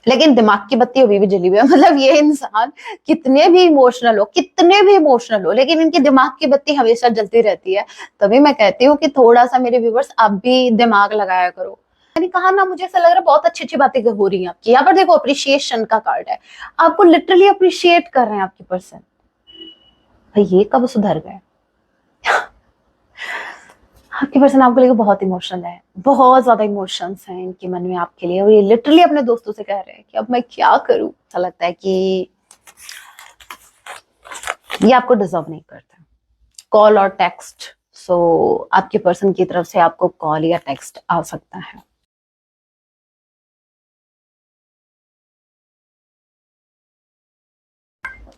लेकिन दिमाग की बत्ती अभी भी जली हुई है। मतलब ये इंसान कितने भी इमोशनल हो, लेकिन इनके दिमाग की बत्ती हमेशा जलती रहती है। तभी मैं कहती हूँ कि थोड़ा सा मेरे व्यूवर्स आप भी दिमाग लगाया करो। मैंने कहा ना, मुझे ऐसा लग रहा है बहुत अच्छी अच्छी बातें हो रही हैं आपकी। यहाँ पर देखो अप्रिशिएशन का कार्ड है, आपको लिटरली अप्रिशिएट कर रहे हैं आपकी पर्सन। भाई ये कब सुधर गए? आपकी पर्सन आपको लेकर बहुत इमोशनल है, बहुत ज्यादा इमोशंस हैं इनके मन में आपके लिए, और ये लिटरली अपने दोस्तों से कह रहे हैं कि अब मैं क्या करूं। ऐसा लगता है कि ये आपको डिजर्व नहीं करते। कॉल और टेक्स्ट, सो आपके पर्सन की तरफ से आपको कॉल या टेक्स्ट आ सकता है।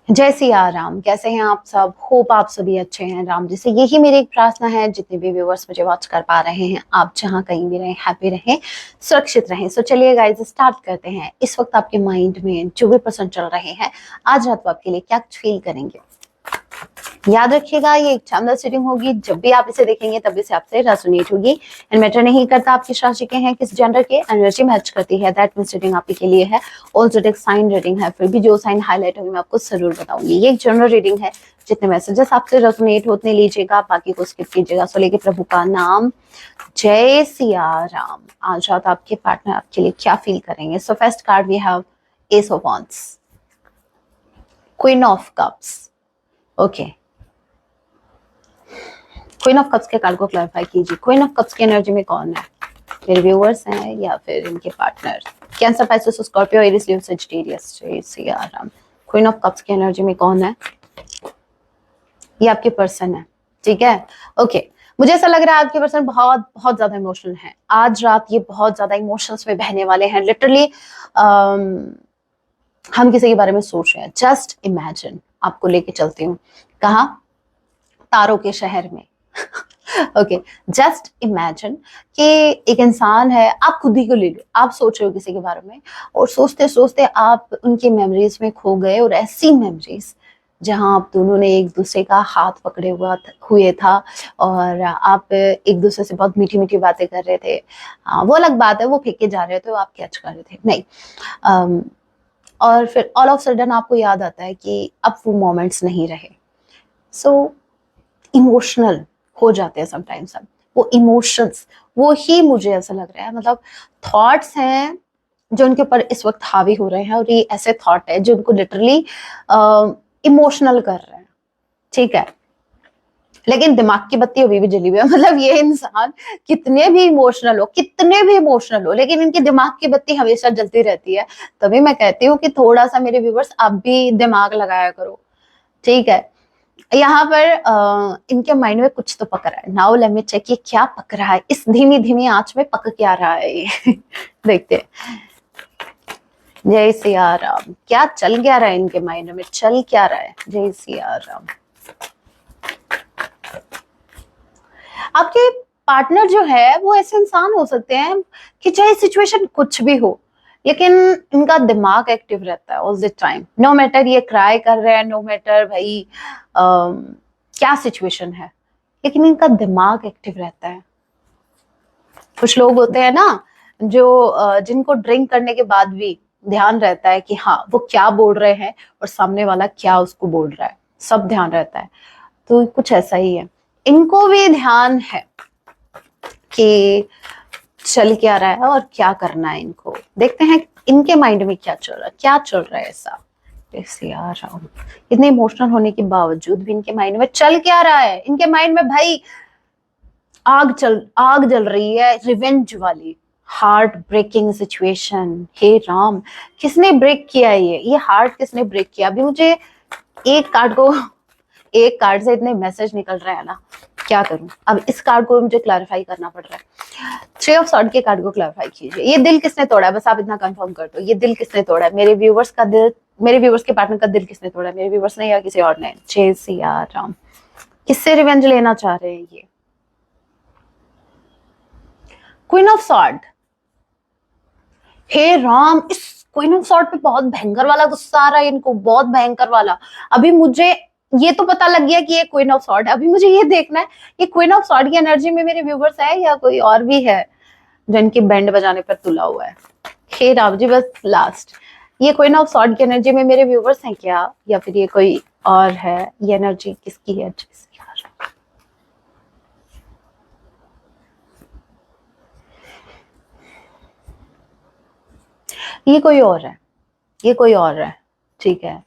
जय सिया राम, कैसे हैं आप सब? होप आप सभी अच्छे हैं। राम जी से यही मेरी एक प्रार्थना है, जितने भी व्यूवर्स मुझे वॉच कर पा रहे हैं, आप जहां कहीं भी रहें, हैप्पी रहें, सुरक्षित रहें। सो चलिए गाइस स्टार्ट करते हैं। इस वक्त आपके माइंड में जो भी पर्सन चल रहे हैं, आज रात को आपके लिए क्या फील करेंगे? याद रखिएगा ये एक शानदार सीटिंग होगी। जब भी आप इसे देखेंगे तब इसे आपसे रेजोनेट होगी। एंड मैटर नहीं करता आप किस राशि के हैं, किस जेंडर के, एनर्जी मैच करती है, दैट मींस रीडिंग आपके के लिए है। और जो साइन रीडिंग है, फिर भी जो साइन हाईलाइट होगी मैं आपको जरूर बताऊंगी। ये एक जनरल रीडिंग है, जितने मैसेजेस आपसे रेजोनेट होते लीजिएगा, बाकी को स्किप कीजिएगा। सो लेके प्रभु का नाम, जय सिया राम। आज रात आपके पार्टनर आपके लिए क्या फील करेंगे? So first card we have ace of wands, queen of cups. Okay, queen of cups के कार्ड को क्लैरिफाई कीजिए। क्वीन ऑफ कप्स की एनर्जी में कौन है? मेरे व्यूअर्स हैं या फिर इनके partner? Cancer, Pisces, Scorpio, Aries, Leo, Sagittarius. जय Siya Ram. Queen of cups की एनर्जी में कौन है? ये आपके पर्सन है, ठीक है। ओके, मुझे ऐसा लग रहा है आपके पर्सन बहुत बहुत ज्यादा इमोशनल है। आज रात ये बहुत ज्यादा इमोशंस में बहने वाले हैं। लिटरली हम किसी के बारे में सोच रहे हैं। जस्ट इमेजिन, आपको लेके चलती हूँ कहाँ? तारों के शहर में। ओके, जस्ट इमेजिन कि एक इंसान है, आप खुद ही को ले लो, आप सोच रहे हो किसी के बारे में, और सोचते सोचते आप उनकी मेमोरीज में खो गए। और ऐसी मेमोरीज जहां आप दोनों ने एक दूसरे का हाथ पकड़े हुए था, और आप एक दूसरे से बहुत मीठी मीठी बातें कर रहे थे। वो अलग बात है, वो फेंके जा रहे थे, वो आप कैच कर रहे थे नहीं। और फिर ऑल ऑफ सडन आपको याद आता है कि अब वो मोमेंट्स नहीं रहे। सो इमोशनल हो जाते हैं समटाइम्स हम। वो इमोशंस, वो ही मुझे ऐसा लग रहा है, मतलब थॉट्स हैं जो उनके ऊपर इस वक्त हावी हो रहे हैं, और ये ऐसे थॉट है जो उनको लिटरली इमोशनल कर रहे हैं, ठीक है। लेकिन दिमाग की बत्ती अभी भी जली हुई है। मतलब ये इंसान कितने भी इमोशनल हो, लेकिन इनके दिमाग की बत्ती हमेशा जलती रहती है। तभी मैं कहती हूँ कि थोड़ा सा मेरे व्यूवर्स आप भी दिमाग लगाया करो, ठीक है। यहाँ पर इनके माइंड में कुछ तो पक रहा है। नाउ लेट मी चेक, ये क्या पक रहा है इस धीमी धीमी आंच में, पक क्या रहा है ये? देखते हैं। जय सिया राम, क्या चल क्या रहा है इनके माइंड में, चल क्या रहा है? जय सिया राम। आपके पार्टनर जो है वो ऐसे इंसान हो सकते हैं कि चाहे सिचुएशन कुछ भी हो, लेकिन इनका दिमाग एक्टिव रहता है all the time. No matter ये क्राई कर रहे हैं, नो मैटर भाई क्या सिचुएशन है, लेकिन इनका दिमाग एक्टिव रहता है। कुछ लोग होते हैं ना जो जिनको ड्रिंक करने के बाद भी ध्यान रहता है कि हाँ वो क्या बोल रहे हैं और सामने वाला क्या उसको बोल रहा है, सब ध्यान रहता है। तो कुछ ऐसा ही है, इनको भी ध्यान है कि चल क्या रहा है और क्या करना है इनको। देखते हैं इनके माइंड में क्या चल रहा है ऐसा। यार इतने इमोशनल होने के बावजूद भी इनके माइंड में चल क्या रहा है? इनके माइंड में भाई आग जल रही है, रिवेंज वाली, हार्ट ब्रेकिंग सिचुएशन। हे राम, किसने ब्रेक किया है ये हार्ट किसने ब्रेक किया? अभी मुझे एक कार्ड से इतने मैसेज निकल रहे हैं ना, क्या करूं? अब इस कार्ड को मुझे क्लैरिफाई करना पड़ रहा है। थ्री ऑफ सॉर्ड के कार्ड को क्लैरिफाई कीजिए। ये दिल किसने तोड़ा है? बस आप इतना कंफर्म कर दो, ये दिल किसने तोड़ा है? मेरे व्यूवर्स का दिल, मेरे व्यूवर्स के पार्टनर का दिल किसने तोड़ा है? मेरे व्यूवर्स ने या किसी और ने? जय सिया राम। किससे रिवेंज लेना चाह रहे हैं ये? Queen of sword. हे राम, इस क्वीन ऑफ सॉर्ड पे बहुत भयंकर वाला गुस्सा आ रहा है इनको, बहुत भयंकर वाला। अभी मुझे ये तो पता लग गया कि ये क्वीन ऑफ सॉर्ड है, अभी मुझे ये देखना है ये क्वीन ऑफ सॉर्ड की एनर्जी में मेरे व्यूवर्स है या कोई और भी है जो इनकी बैंड बजाने पर तुला हुआ है। हे राम जी, बस लास्ट, ये कोई ना सॉर्ट की एनर्जी में मेरे व्यूवर्स हैं क्या, या फिर ये कोई और है? ये एनर्जी किसकी है? ये कोई और है, ये कोई और है, ठीक है।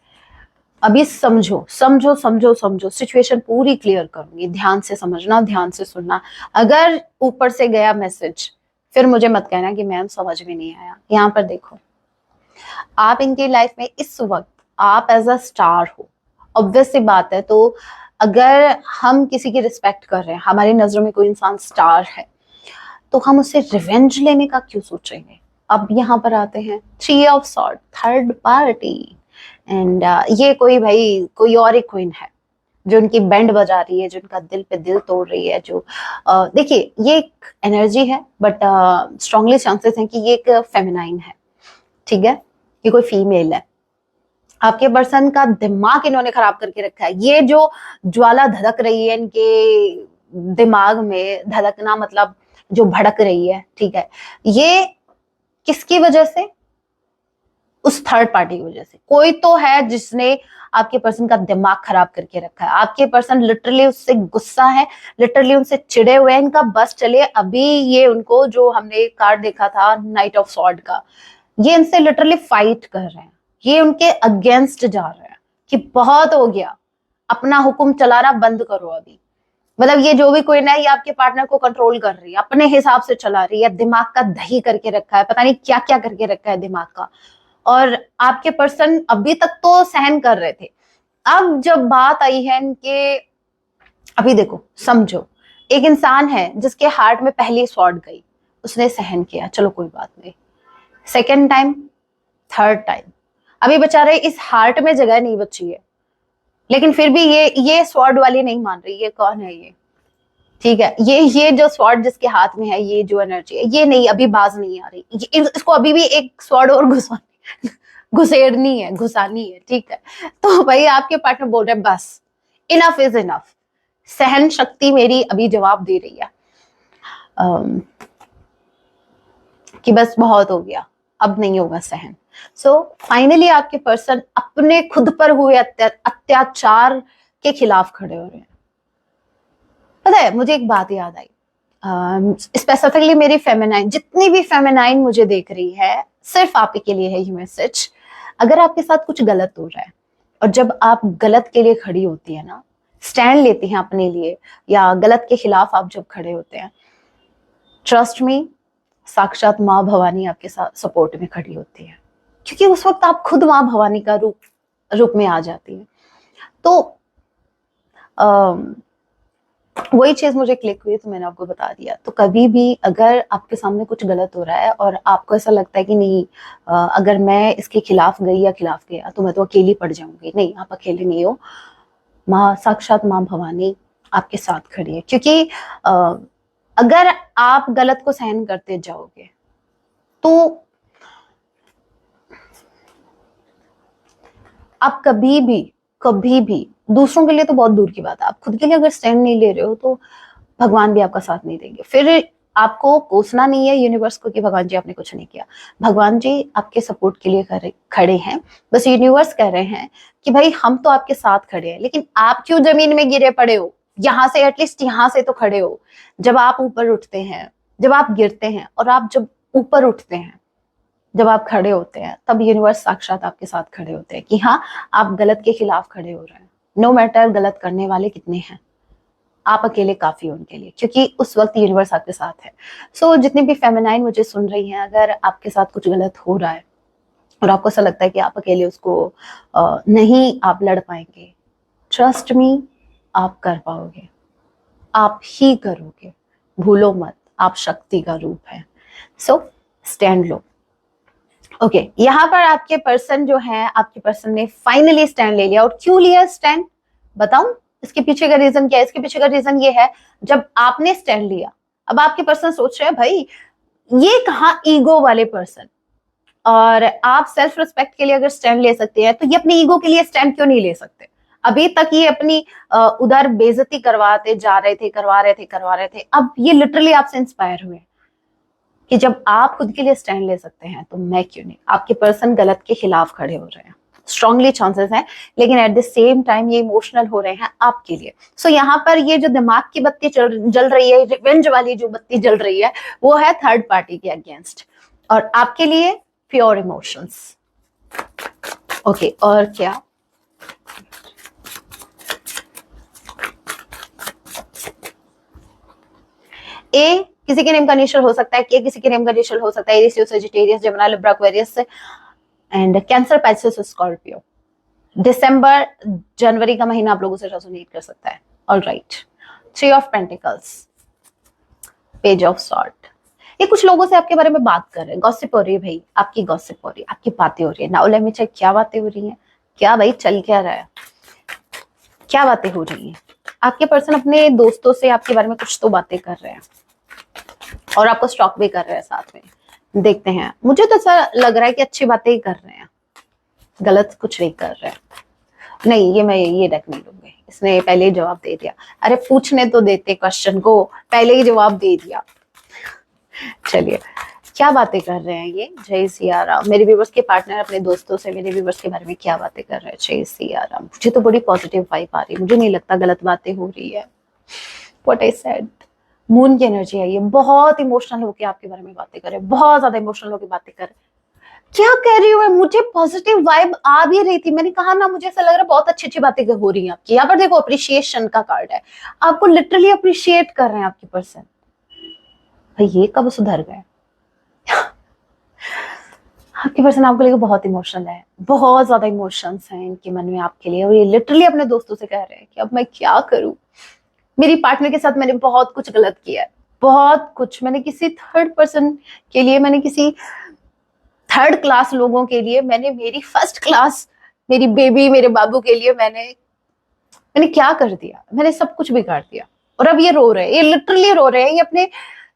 अभी समझो समझो समझो समझो, सिचुएशन पूरी क्लियर करूंगी, ध्यान से समझना, ध्यान से सुनना। अगर ऊपर से गया मैसेज फिर मुझे मत कहना कि मैम समझ में नहीं आया। यहाँ पर देखो, आप इनकी लाइफ में इस वक्त आप एज अ स्टार हो, ऑब्वियस सी बात है। तो अगर हम किसी की रिस्पेक्ट कर रहे हैं, हमारी नजरों में कोई इंसान स्टार है, तो हम उससे रिवेंज लेने का क्यों सोचेंगे? अब यहाँ पर आते हैं three of sword, third party. And ये कोई भाई कोई और एक क्वीन है जो उनकी बैंड बजा रही है, जो उनका दिल पे दिल तोड़ रही है, जो देखिए ये एक एनर्जी है, बट स्ट्रांगली चांसेस हैं कि ये एक फेमिनाइन है, ठीक है, ये कोई फीमेल है। आपके पर्सन का दिमाग इन्होंने खराब करके रखा है। ये जो ज्वाला धड़क रही है इनके दिमाग में, धड़कना मतलब जो भड़क रही है, ठीक है, ये किसकी वजह से? उस थर्ड पार्टी की वजह से। कोई तो है जिसने आपके पर्सन का दिमाग खराब करके रखा है। आपके पर्सन लिटरली उससे गुस्सा है, लिटरली उनसे चिड़े हुए हैं। इनका बस चले अभी ये उनको, जो हमने कार्ड देखा था नाइट ऑफ सॉर्ड का, ये इनसे लिटरली फाइट कर रहे हैं, ये उनके अगेंस्ट जा रहे हैं कि बहुत हो गया, अपना हुक्म चलाना बंद करो अभी। मतलब ये जो भी कोई ना, ये आपके पार्टनर को कंट्रोल कर रही है, अपने हिसाब से चला रही है, दिमाग का दही करके रखा है, पता नहीं क्या क्या करके रखा है दिमाग का। और आपके पर्सन अभी तक तो सहन कर रहे थे, अब जब बात आई है इनके, अभी देखो समझो, एक इंसान है जिसके हार्ट में पहली स्वॉर्ड गई, उसने सहन किया, चलो कोई बात नहीं, सेकेंड टाइम, थर्ड टाइम, अभी बेचारे इस हार्ट में जगह नहीं बची है, लेकिन फिर भी ये स्वॉर्ड वाली नहीं मान रही। ये कौन है ये? ठीक है, ये जो स्वॉर्ड जिसके हाथ में है, ये जो एनर्जी है, ये नहीं, अभी बाज नहीं आ रही, इसको अभी भी एक स्वॉर्ड और घुसेड़नी है, घुसानी है, ठीक है। तो भाई आपके पार्टनर बोल रहे हैं बस, इनफ इज इनफ, सहन शक्ति मेरी अभी जवाब दे रही है कि बस बहुत हो गया, अब नहीं होगा सहन। सो फाइनली आपके पर्सन अपने खुद पर हुए अत्याचार के खिलाफ खड़े हो रहे हैं। पता है, मुझे एक बात याद आई, स्पेसिफिकली मेरी फेमिनाइन, जितनी भी फेमिनाइन मुझे देख रही है, सिर्फ आप ही के लिए है ये मैसेज। अगर आपके साथ कुछ गलत हो रहा है, और जब आप गलत के लिए खड़ी होती है ना, स्टैंड लेती हैं अपने लिए, या गलत के खिलाफ आप जब खड़े होते हैं, ट्रस्ट मी, साक्षात माँ भवानी आपके साथ सपोर्ट में खड़ी होती है, क्योंकि उस वक्त आप खुद माँ भवानी का रूप में आ जाती है। तो वही चीज मुझे क्लिक हुई, तो मैंने आपको बता दिया। तो कभी भी अगर आपके सामने कुछ गलत हो रहा है और आपको ऐसा लगता है कि नहीं, अगर मैं इसके खिलाफ गई या खिलाफ गया तो मैं तो अकेली पड़ जाऊंगी, नहीं, आप अकेले नहीं हो, माँ, साक्षात माँ भवानी आपके साथ खड़ी है। क्योंकि अगर आप गलत को सहन करते जाओगे तो आप कभी भी दूसरों के लिए तो बहुत दूर की बात है, आप खुद के लिए अगर स्टैंड नहीं ले रहे हो तो भगवान भी आपका साथ नहीं देंगे। फिर आपको कोसना नहीं है यूनिवर्स को कि भगवान जी आपने कुछ नहीं किया। भगवान जी आपके सपोर्ट के लिए खड़े हैं। बस यूनिवर्स कह रहे हैं कि भाई हम तो आपके साथ खड़े हैं, लेकिन आप क्यों जमीन में गिरे पड़े हो? यहाँ से एटलीस्ट यहाँ से तो खड़े हो। जब आप ऊपर उठते हैं, जब आप गिरते हैं, और आप जब ऊपर उठते हैं, जब आप खड़े होते हैं, तब यूनिवर्स साक्षात आपके साथ खड़े होते हैं कि हाँ, आप गलत के खिलाफ खड़े हो रहे हैं। नो मैटर गलत करने वाले कितने हैं, आप अकेले काफी हो उनके लिए, क्योंकि उस वक्त यूनिवर्स आपके साथ है। सो जितनी भी फेमिनाइन मुझे सुन रही हैं, अगर आपके साथ कुछ गलत हो रहा है और आपको ऐसा लगता है कि आप अकेले उसको नहीं आप लड़ पाएंगे, ट्रस्ट मी, आप कर पाओगे, आप ही करोगे, भूलो मत, आप शक्ति का रूप है। सो स्टैंड लो। ओके, यहाँ पर आपके पर्सन जो है, आपके पर्सन ने फाइनली स्टैंड ले लिया। और क्यों लिया स्टैंड, बताऊं इसके पीछे का रीजन क्या है? इसके पीछे का रीजन ये है, जब आपने स्टैंड लिया, अब आपके पर्सन सोच रहे हैं भाई ये कहाँ ईगो वाले पर्सन, और आप सेल्फ रिस्पेक्ट के लिए अगर स्टैंड ले सकते हैं तो ये अपनी ईगो के लिए स्टैंड क्यों नहीं ले सकते? अभी तक ये अपनी उधर बेइज्जती करवा रहे थे, अब ये लिटरली आपसे इंस्पायर हुए। कि जब आप खुद के लिए स्टैंड ले सकते हैं तो मैं क्यों नहीं। आपके पर्सन गलत के खिलाफ खड़े हो रहे हैं, स्ट्रांगली चांसेस हैं, लेकिन एट द सेम टाइम ये इमोशनल हो रहे हैं आपके लिए। सो यहाँ पर ये जो दिमाग की बत्ती जल रही है, रिवेंज वाली जो बत्ती जल रही है, वो है थर्ड पार्टी के अगेंस्ट, और आपके लिए प्योर इमोशंस। ओके, और क्या? ए किसी के नेम का इनिशियल हो सकता है, के किसी के नेम का इनिशियल हो सकता है, Aries, Leo, Sagittarius, Gemini, Libra, Aquarius and Cancer, Pisces, Scorpio. दिसंबर जनवरी का महीना आप लोगों से रेजोनेट कर सकता है। All right, 3 of pentacles, page of sword. ये कुछ लोगों से आपके बारे में बात कर रहे हैं, गॉसिप हो रही है भाई, आपकी गॉसिप हो रही है, आपकी बातें हो रही है। नाउ लेट मी चेक, क्या बातें हो रही हैं, क्या भाई चल क्या रहा है, क्या बातें हो रही हैं। आपके पर्सन अपने दोस्तों से आपके बारे में कुछ तो बातें कर रहे हैं और आपको स्टॉक भी कर रहे हैं साथ में। देखते हैं, मुझे तो ऐसा लग रहा है कि अच्छी बातें ही कर रहे हैं, गलत कुछ नहीं कर रहे हैं। नहीं, ये मैं ये डेक नहीं लूंगी, इसने पहले ही जवाब दे दिया। अरे पूछने तो देते क्वेश्चन को, पहले ही जवाब दे दिया। चलिए, क्या बातें कर रहे हैं ये? जय सिया राम। मेरे व्यूवर्स के पार्टनर अपने दोस्तों से मेरे व्यूवर्स के बारे में क्या बातें कर रहे हैं? जय सिया राम। मुझे तो बड़ी पॉजिटिव वाइब आ रही है, मुझे नहीं लगता गलत बातें हो रही है। व्हाट आई सेड, मून की एनर्जी है ये, बहुत इमोशनल होके आपके बारे में बातें कर रहे हैं, बहुत ज्यादा इमोशनल होके बातें कर रहे हैं। क्या कह रही हूँ, मुझे पॉजिटिव वाइब आ भी रही थी, मैंने कहा ना, मुझे ऐसा लग रहा है बहुत अच्छी अच्छी बातें हो रही हैं आपकी। यहाँ पर देखो, अप्रिशिएशन का कार्ड है, आपको लिटरली अप्रिशिएट कर रहे हैं आपकी पर्सन। भाई ये कब सुधर गए? आपके पर्सन आपको लेकर बहुत इमोशनल है, बहुत ज्यादा इमोशंस हैं इनके मन में आपके लिए, और ये लिटरली अपने दोस्तों से कह रहे हैं कि अब मैं क्या करूं, मेरी पार्टनर के साथ मैंने बहुत कुछ गलत किया है, बहुत कुछ। मैंने किसी थर्ड पर्सन के लिए, मैंने किसी थर्ड क्लास लोगों के लिए, मैंने मेरी फर्स्ट क्लास, मेरी बेबी, मेरे बाबू के लिए मैंने क्या कर दिया, मैंने सब कुछ बिगाड़ दिया। और अब ये रो रहे हैं, ये लिटरली रो रहे हैं, ये अपने,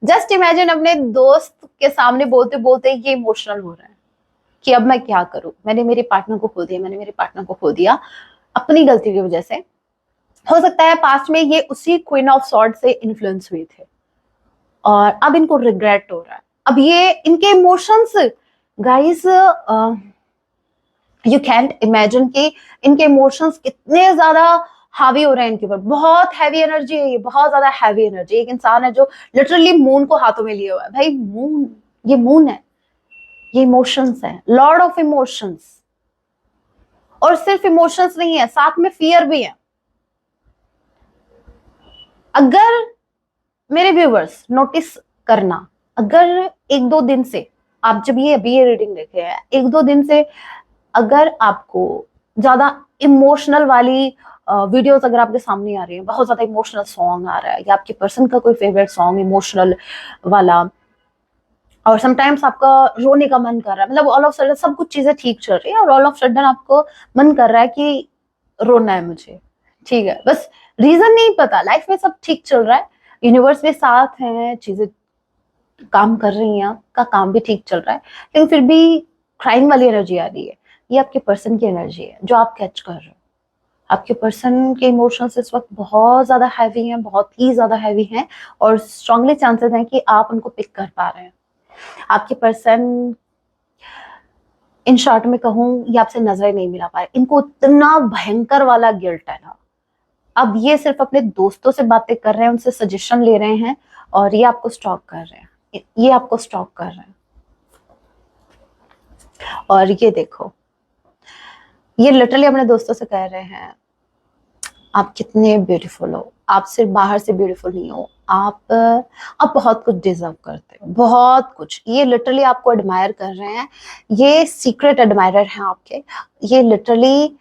जस्ट इमेजिन, अपने दोस्त के सामने बोलते बोलते ये इमोशनल हो रहा है कि अब मैं क्या करूं, मैंने मेरे पार्टनर को खो दिया, मैंने मेरे पार्टनर को खो दिया अपनी गलती की वजह से। हो सकता है पास्ट में ये उसी क्वीन ऑफ सॉर्ड से इन्फ्लुएंस हुए थे और अब इनको रिग्रेट हो रहा है। अब ये इनके emotions, guys, you can't imagine कि इनके इमोशंस कितने ज्यादा हावी हो रहे हैं इनके ऊपर। बहुत हैवी एनर्जी है ये, बहुत ज्यादा हैवी एनर्जी। एक इंसान है जो लिटरली मून को हाथों में लिए हुआ है। भाई मून, ये मून है, ये इमोशंस है, लॉर्ड ऑफ इमोशंस। और सिर्फ इमोशंस नहीं है, साथ में फियर भी है। अगर मेरे व्यूवर्स नोटिस करना, अगर एक दो दिन से आप जब ये अभी ये रीडिंग देखे हैं, एक दो दिन से अगर आपको ज्यादा इमोशनल वाली वीडियोस अगर आपके सामने आ रही हैं, बहुत ज्यादा इमोशनल सॉन्ग आ रहा है या आपके पर्सन का कोई फेवरेट सॉन्ग इमोशनल वाला, और समटाइम्स आपका रोने का मन कर रहा है, मतलब ऑल ऑफ सडन सब कुछ चीजें ठीक चल रही है और ऑल ऑफ सडन आपको मन कर रहा है कि रोना है मुझे, ठीक है, बस रीजन नहीं पता, लाइफ में सब ठीक चल रहा है, यूनिवर्स भी साथ है, चीजें काम कर रही हैं, आपका काम भी ठीक चल रहा है, लेकिन फिर भी क्राइम वाली एनर्जी आ रही है। ये आपके पर्सन की एनर्जी है जो आप कैच कर रहे हो। आपके पर्सन के इमोशंस इस वक्त बहुत ज्यादा हैवी हैं, बहुत ही ज्यादा हैवी हैं, और स्ट्रांगली चांसेस हैं कि आप उनको पिक कर पा रहे हैं। आपके पर्सन, इन शॉर्ट में कहूं, ये आपसे नजरें नहीं मिला पा रहे, इनको इतना भयंकर वाला गिल्ट है ना। अब ये सिर्फ अपने दोस्तों से बातें कर रहे हैं, उनसे सजेशन ले रहे हैं, और ये आपको स्टॉक कर रहे हैं, ये आपको स्टॉक कर रहे हैं। और ये देखो, ये लिटरली अपने दोस्तों से कह रहे हैं आप कितने ब्यूटीफुल हो, आप सिर्फ बाहर से ब्यूटीफुल नहीं हो, आप बहुत कुछ डिजर्व करते हो, बहुत कुछ। ये लिटरली आपको एडमायर कर रहे हैं, ये सीक्रेट एडमायरर हैं आपके। ये लिटरली,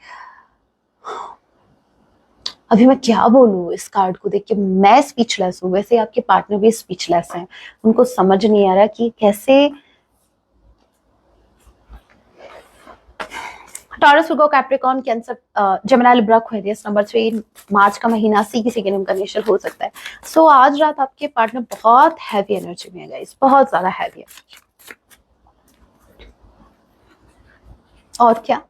अभी मैं क्या बोलूं इस कार्ड को देख के, मैं स्पीचलेस हूं, वैसे आपके पार्टनर भी स्पीचलेस हैं, उनको समझ नहीं आ रहा कि कैसे। Taurus, Virgo, Capricorn, Cancer, Gemini, Libra, Aquarius. Number 3, मार्च का महीना, सी किसी के नाम का इनिशियल हो सकता है। सो आज रात आपके पार्टनर बहुत हैवी एनर्जी में है गाइस, बहुत ज्यादा हैवी एनर्जी। और क्या,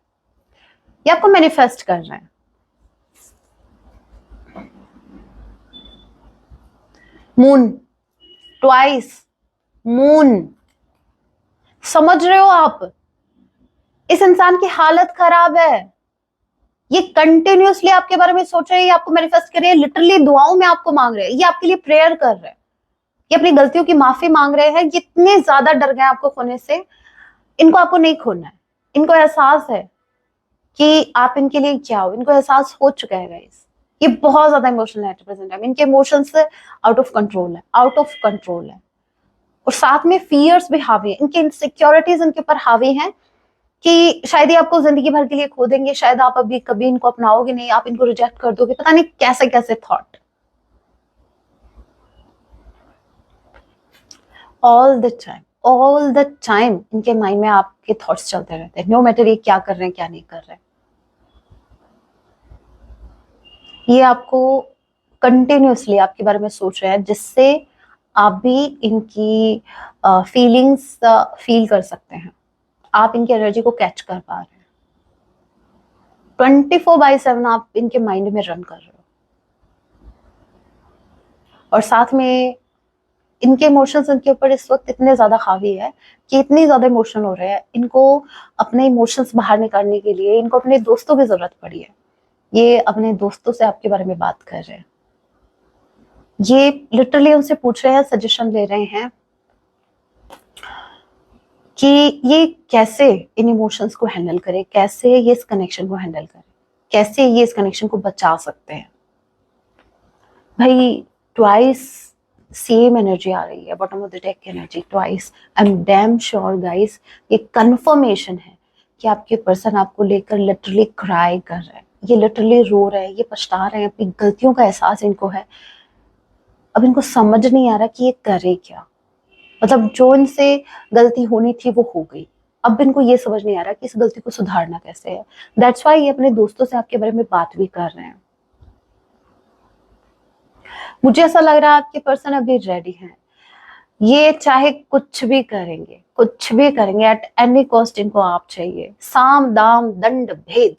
ये आपको मैनिफेस्ट कर रहे हैं। Moon twice, moon. समझ रहे हो आप? इस इंसान की हालत खराब है, ये कंटिन्यूअसली आपके बारे में सोच रहे हैं, ये आपको मैनिफेस्ट कर रहे हैं, लिटरली दुआओं में आपको मांग रहे हैं, ये आपके लिए प्रेयर कर रहे हैं, ये अपनी गलतियों की माफी मांग रहे हैं। ये इतने ज्यादा डर गए आपको खोने से, इनको आपको नहीं खोना है। इनको एहसास है कि आप इनके लिए क्या हो, इनको एहसास हो चुका है गाइस। ये बहुत ज्यादा इमोशनल है प्रेजेंट टाइम, इनके इमोशंस आउट ऑफ कंट्रोल है, आउट ऑफ कंट्रोल है। और साथ में फियर्स भी हावी है, इनके इनसिक्योरिटीज इनके ऊपर हावी हैं कि शायद ये आपको जिंदगी भर के लिए खो देंगे, शायद आप अभी कभी इनको अपनाओगे नहीं, आप इनको रिजेक्ट कर दोगे, पता नहीं कैसे कैसे थॉट। ऑल द टाइम इनके माइंड में आपके थॉट्स चलते रहते हैं, नो मैटर ये क्या कर रहे हैं क्या नहीं कर रहे हैं। ये आपको कंटिन्यूअसली आपके बारे में सोच रहे हैं, जिससे आप भी इनकी फीलिंग्स फील कर सकते हैं, आप इनकी एनर्जी को कैच कर पा रहे हैं। 24/7 आप इनके माइंड में रन कर रहे हो। और साथ में इनके इमोशंस इनके ऊपर इस वक्त इतने ज्यादा हावी है कि इतनी ज्यादा इमोशनल हो रहे हैं, इनको अपने इमोशंस बाहर निकालने के लिए इनको अपने दोस्तों की जरूरत पड़ी है। ये अपने दोस्तों से आपके बारे में बात कर रहे हैं, ये लिटरली उनसे पूछ रहे हैं, सजेशन ले रहे हैं कि ये कैसे इन इमोशंस को हैंडल करे, कैसे ये इस कनेक्शन को हैंडल करे, कैसे ये इस कनेक्शन को बचा सकते हैं। भाई ट्वाइस सेम एनर्जी आ रही है, bottom of the deck energy twice. I am damn sure guys, ये कंफर्मेशन है कि आपके पर्सन आपको लेकर लिटरली क्राई कर रहे हैं, ये लिटरली रो रहे हैं, ये पछता रहे हैं, अपनी गलतियों का एहसास इनको है। अब इनको समझ नहीं आ रहा कि ये करे क्या, मतलब जो इनसे गलती होनी थी वो हो गई, अब इनको ये समझ नहीं आ रहा कि इस गलती को सुधारना कैसे है। दैट्स वाई ये अपने दोस्तों से आपके बारे में बात भी कर रहे हैं। मुझे ऐसा लग रहा है आपके पर्सन अभी रेडी हैं, ये चाहे कुछ भी करेंगे, कुछ भी करेंगे, एट एनी कॉस्ट इनको आप चाहिए। साम दाम दंड भेद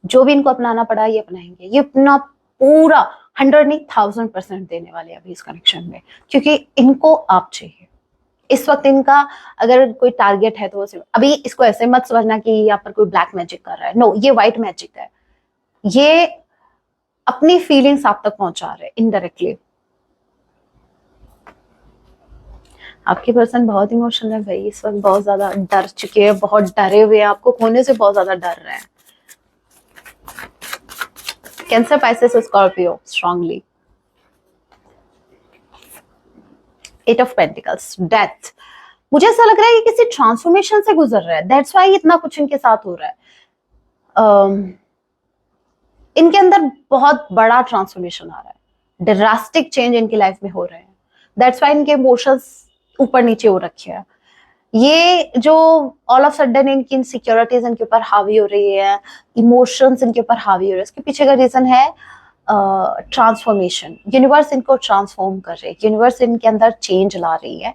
जो भी इनको अपनाना पड़ा ये अपनाएंगे, ये अपना पूरा 100 नहीं 1000% देने वाले अभी इस कनेक्शन में, क्योंकि इनको आप चाहिए। इस वक्त इनका अगर कोई टारगेट है तो वो सिर्फ, अभी इसको ऐसे मत समझना कि यहाँ पर कोई ब्लैक मैजिक कर रहा है, नो, ये व्हाइट मैजिक है। ये अपनी फीलिंग्स आप तक पहुंचा रहे हैं इनडायरेक्टली। आपके पर्सन बहुत इमोशनल है भाई, इस वक्त बहुत ज्यादा डर चुके हैं, बहुत डरे हुए हैं, आपको खोने से बहुत ज्यादा डर रहे हैं। Cancer, Pisces, Scorpio strongly. 8 of pentacles, death. मुझे ऐसा लग रहा है कि किसी ट्रांसफॉर्मेशन से गुजर रहा है, दैट्स वाई इतना कुछ इनके साथ हो रहा है। इनके अंदर बहुत बड़ा ट्रांसफॉर्मेशन आ रहा है, ड्रास्टिक चेंज इनकी लाइफ में हो रहे हैं, दैट्स वाई इनके इमोशंस ऊपर नीचे हो रखे हैं। ये जो ऑल ऑफ सडन इनकी इनसिक्योरिटीज इनके ऊपर हावी हो रही है, इमोशंस इनके ऊपर हावी हो रहे हैं, इसके पीछे का रीजन है ट्रांसफॉर्मेशन। यूनिवर्स इनको ट्रांसफॉर्म कर रही है, यूनिवर्स इनके अंदर चेंज ला रही है,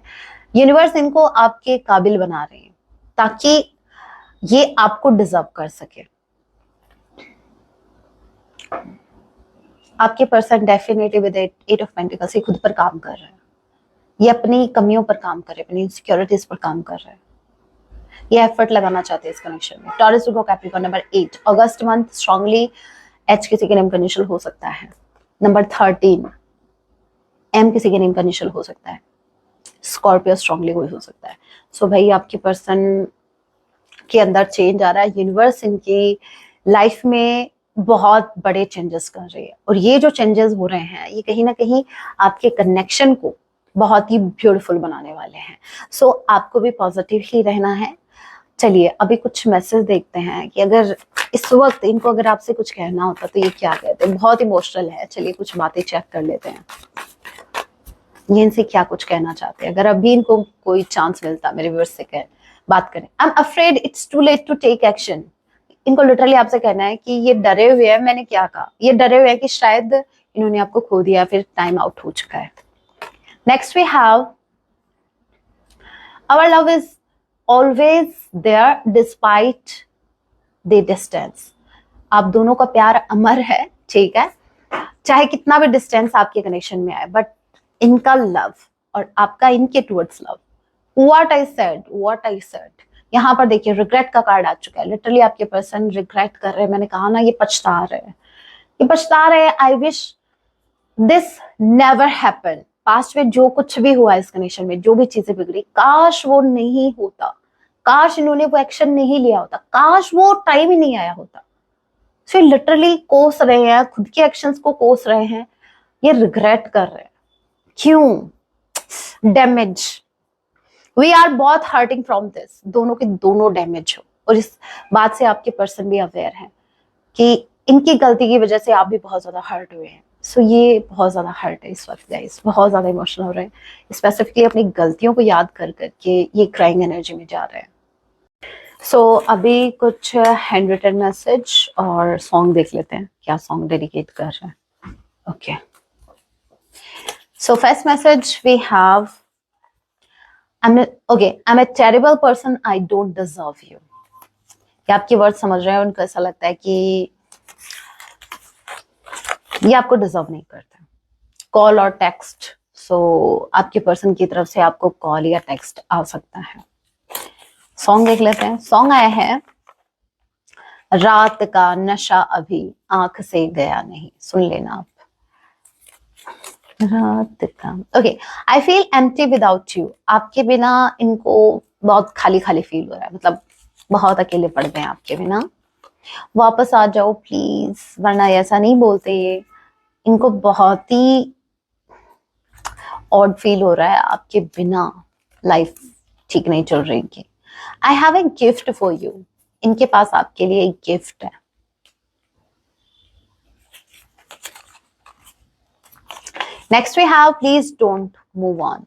यूनिवर्स इनको आपके काबिल बना रही है ताकि ये आपको डिजर्व कर सके। आपके person definitely with 8 of pentacles ये खुद पर काम कर रहे हैं, ये अपनी कमियों पर काम कर रहे हैं, अपनी इनसिक्योरिटीज पर काम कर रहे हैं, ये एफर्ट लगाना चाहते हैं इस कनेक्शन में। Taurus, Virgo, Capricorn. नंबर 8 अगस्त मंथ स्ट्रांगली एच किसी के नेम का इनिशियल हो सकता है। नंबर 13 एम किसी के नेम का इनिशियल हो सकता है। स्कॉर्पियो स्ट्रांगली कोई हो सकता है। सो भाई आपके पर्सन के अंदर चेंज आ रहा है, यूनिवर्स इनकी लाइफ में बहुत बड़े चेंजेस कर रही है, और ये जो चेंजेस हो रहे हैं ये कहीं ना कहीं आपके कनेक्शन को बहुत ही ब्यूटीफुल बनाने वाले हैं। सो आपको भी पॉजिटिव ही रहना है। चलिए अभी कुछ मैसेज देखते हैं कि अगर इस वक्त इनको अगर आपसे कुछ कहना होता तो ये क्या कहते हैं। बहुत इमोशनल है, चलिए कुछ बातें चेक कर लेते हैं, ये इनसे क्या कुछ कहना चाहते हैं। अगर अभी इनको कोई चांस मिलता मेरे व्यूअर्स से बात करें। I am afraid it's too late to take action. इनको लिटरली आपसे कहना है कि ये डरे हुए हैं, मैंने क्या कहा, ये डरे हुए हैं कि शायद इन्होंने आपको खो दिया, फिर टाइम आउट हो चुका है। Next we have our love is always there despite the distance. आप दोनों का प्यार अमर है, ठीक है, चाहे कितना भी डिस्टेंस आपके कनेक्शन में आए, बट इनका लव और आपका इनके towards love what I said. यहाँ पर देखिए रिग्रेट का कार्ड आ चुका है। लिटरली आपके पर्सन रिग्रेट कर रहे हैं। मैंने कहा ना, ये पछता रहे हैं, ये पछता रहे हैं। I wish this never happen. Past में जो कुछ भी हुआ इस कंडीशन में, जो भी चीजें बिगड़ी, काश वो नहीं होता, काश इन्होंने वो एक्शन नहीं लिया होता, काश वो टाइम ही नहीं आया होता। फिर लिटरली कोस रहे हैं, खुद के एक्शंस को कोस रहे हैं, ये रिग्रेट कर रहे हैं। क्यों? डैमेज। वी आर बहुत हर्टिंग फ्रॉम दिस। दोनों के दोनों डैमेज हो, और इस बात से आपके पर्सन भी अवेयर हैं कि इनकी गलती की वजह से आप भी बहुत ज्यादा हर्ट हुए हैं। सो ये बहुत ज्यादा हर्ट है इस वक्त गाइस, बहुत ज्यादा इमोशनल हो रहे हैं। स्पेसिफिकली अपनी गलतियों को याद कर करके ये क्राइंग एनर्जी में जा रहे हैं। सो अभी कुछ हैंड रिटन मैसेज और सॉन्ग देख लेते हैं, क्या सॉन्ग डेडिकेट कर रहे हैं। Okay, so first message we have, I'm a terrible person, I don't deserve you। ये आपके वर्ड समझ रहे हैं, उनको ऐसा लगता है कि ये आपको डिजर्व नहीं करते। कॉल और टेक्स्ट, सो आपके पर्सन की तरफ से आपको कॉल या टेक्स्ट आ सकता है। सॉन्ग देख लेते हैं। सॉन्ग आया है, रात का नशा अभी आंख से गया नहीं। सुन लेना आप। रात का, okay. I feel empty without you. आपके बिना इनको बहुत खाली खाली फील हो रहा है, मतलब बहुत अकेले पड़ गए हैं आपके बिना। वापस आ जाओ प्लीज, वरना ऐसा नहीं बोलते ये। इनको बहुत ही ऑड फील हो रहा है आपके बिना, लाइफ ठीक नहीं चल रही इनकी। I have a gift for you. इनके पास आपके लिए एक गिफ्ट है। Next we have please don't move on.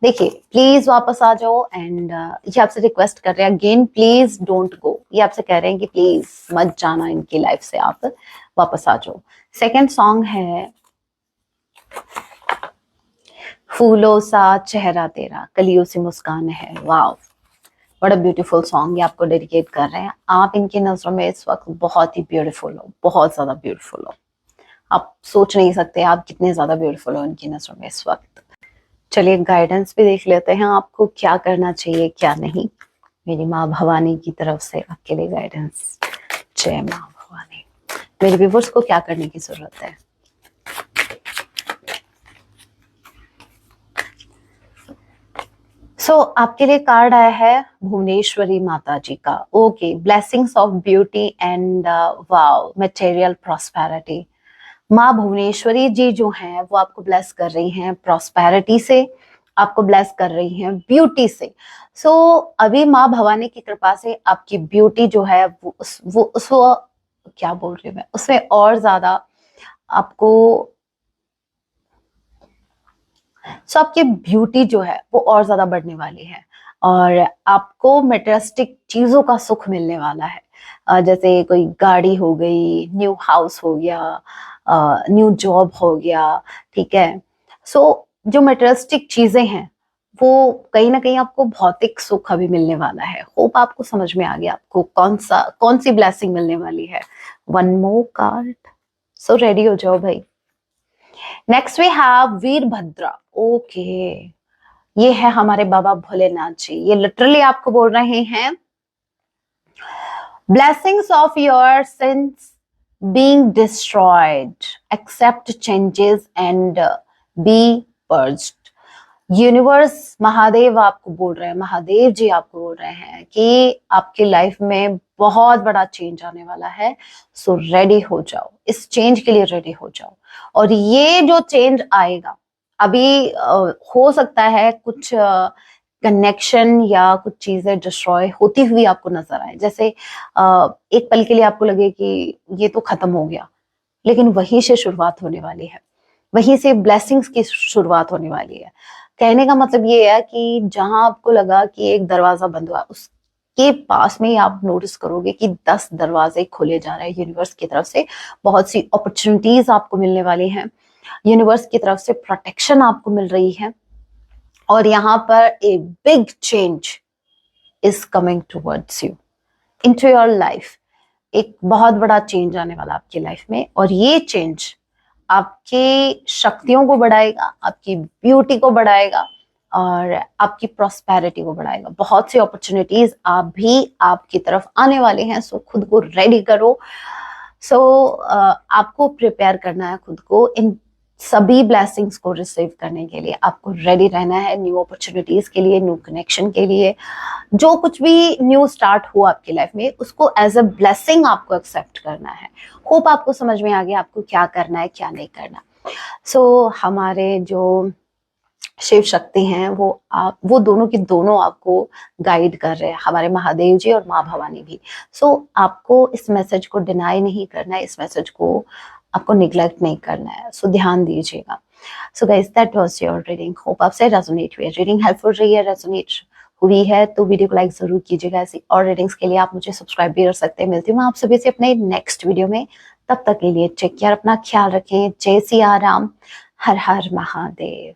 देखिए प्लीज वापस आ जाओ, एंड ये आपसे रिक्वेस्ट कर रहे हैं अगेन, प्लीज डोंट गो। ये आपसे कह रहे हैं कि प्लीज मत जाना इनकी लाइफ से, आप वापस आ जाओ। सेकंड सॉन्ग है, फूलों सा चेहरा तेरा, कलियों से मुस्कान है। वाव, बड़ा ब्यूटीफुल सॉन्ग ये आपको डेडिकेट कर रहे हैं। आप इनकी नजरों में इस वक्त बहुत ही ब्यूटीफुल हो, बहुत ज्यादा ब्यूटीफुल हो। आप सोच नहीं सकते आप कितने ज्यादा ब्यूटीफुल हो इनकी नजरों में इस वक्त। चलिए गाइडेंस भी देख लेते हैं, आपको क्या करना चाहिए क्या नहीं। मेरी माँ भवानी की तरफ से आपके लिए गाइडेंस। जय माँ भवानी। मेरे व्यूअर्स को क्या करने की जरूरत है? सो आपके लिए कार्ड आया है भुवनेश्वरी माता जी का। Okay, blessings of beauty and wow material prosperity. माँ भुवनेश्वरी जी जो हैं वो आपको ब्लेस कर रही हैं प्रॉस्पेरिटी से, आपको ब्लेस कर रही हैं ब्यूटी से। सो अभी माँ भवानी की कृपा से आपकी ब्यूटी जो है वो क्या बोल रही हूँ मैं, उसमें और ज्यादा आपको, सो आपकी ब्यूटी जो है वो और ज्यादा बढ़ने वाली है, और आपको मेटेरियलिस्टिक चीजों का सुख मिलने वाला है। जैसे कोई गाड़ी हो गई, न्यू हाउस हो गया, न्यू जॉब हो गया, ठीक है। सो जो मेटेरियलिस्टिक चीजें हैं वो कहीं ना कहीं आपको भौतिक सुख अभी मिलने वाला है। होप आपको समझ में आ गया आपको कौन सी ब्लेसिंग मिलने वाली है। One more card, so ready हो जाओ भाई। Next we have Veerabhadra. Okay, ये है हमारे बाबा भोलेनाथ जी। ये लिटरली आपको बोल रहे हैं, blessings of your sins being destroyed, accept changes and be purged। Universe Mahadev आपको बोल रहे हैं, महादेव जी आपको बोल रहे हैं कि आपकी लाइफ में बहुत बड़ा चेंज आने वाला है। सो रेडी हो जाओ, इस चेंज के लिए रेडी हो जाओ। और ये जो चेंज आएगा अभी हो सकता है कुछ कनेक्शन या कुछ चीजें डिस्ट्रॉय होती हुई आपको नजर आए। जैसे एक पल के लिए आपको लगे कि ये तो खत्म हो गया, लेकिन वहीं से शुरुआत होने वाली है, वहीं से ब्लेसिंग्स की शुरुआत होने वाली है। कहने का मतलब ये है कि जहां आपको लगा कि एक दरवाजा बंद हुआ, उसके पास में ही आप नोटिस करोगे कि 10 दरवाजे खोले जा रहे हैं यूनिवर्स की तरफ से। बहुत सी अपॉर्चुनिटीज आपको मिलने वाली हैं, यूनिवर्स की तरफ से प्रोटेक्शन आपको मिल रही है, और यहाँ पर a big change is coming towards you into your life. एक बहुत बड़ा चेंज आने वाला आपकी लाइफ में, और ये चेंज आपकी शक्तियों को बढ़ाएगा, आपकी ब्यूटी को बढ़ाएगा, और आपकी प्रॉस्पेरिटी को बढ़ाएगा। बहुत सी अपॉर्चुनिटीज आप भी आपकी तरफ आने वाले हैं, सो खुद को रेडी करो। सो आपको प्रिपेयर करना है खुद को इन सभी ब्लेसिंग्स को रिसीव करने के लिए। आपको रेडी रहना है न्यू अपॉर्चुनिटीज के लिए, न्यू कनेक्शन के लिए। जो कुछ भी न्यू स्टार्ट हुआ आपकी लाइफ में, उसको एज अ ब्लेसिंग आपको एक्सेप्ट करना है। होप आपको समझ में आ गया आपको क्या करना है, क्या नहीं करना। सो हमारे जो शिव शक्ति हैं वो दोनों की दोनों आपको गाइड कर रहे हैं, हमारे महादेव जी और माँ भवानी भी। सो आपको इस मैसेज को डिनाई नहीं करना है, इस मैसेज को आपको निग्लेक्ट नहीं करना है। सो ध्यान दीजिएगा। So guys, that was your reading. Hope आपसे रेजोनेट हुई है, रीडिंग हेल्पफुल रही है, रेजोनेट हुई है तो वीडियो को लाइक जरूर कीजिएगा। ऐसी और रीडिंग्स के लिए आप मुझे सब्सक्राइब भी कर सकते हैं। मिलती हूँ मैं आप सभी से अपने नेक्स्ट वीडियो में। तब तक के लिए टेक केयर, अपना ख्याल रखें। जय सिया राम, हर हर महादेव।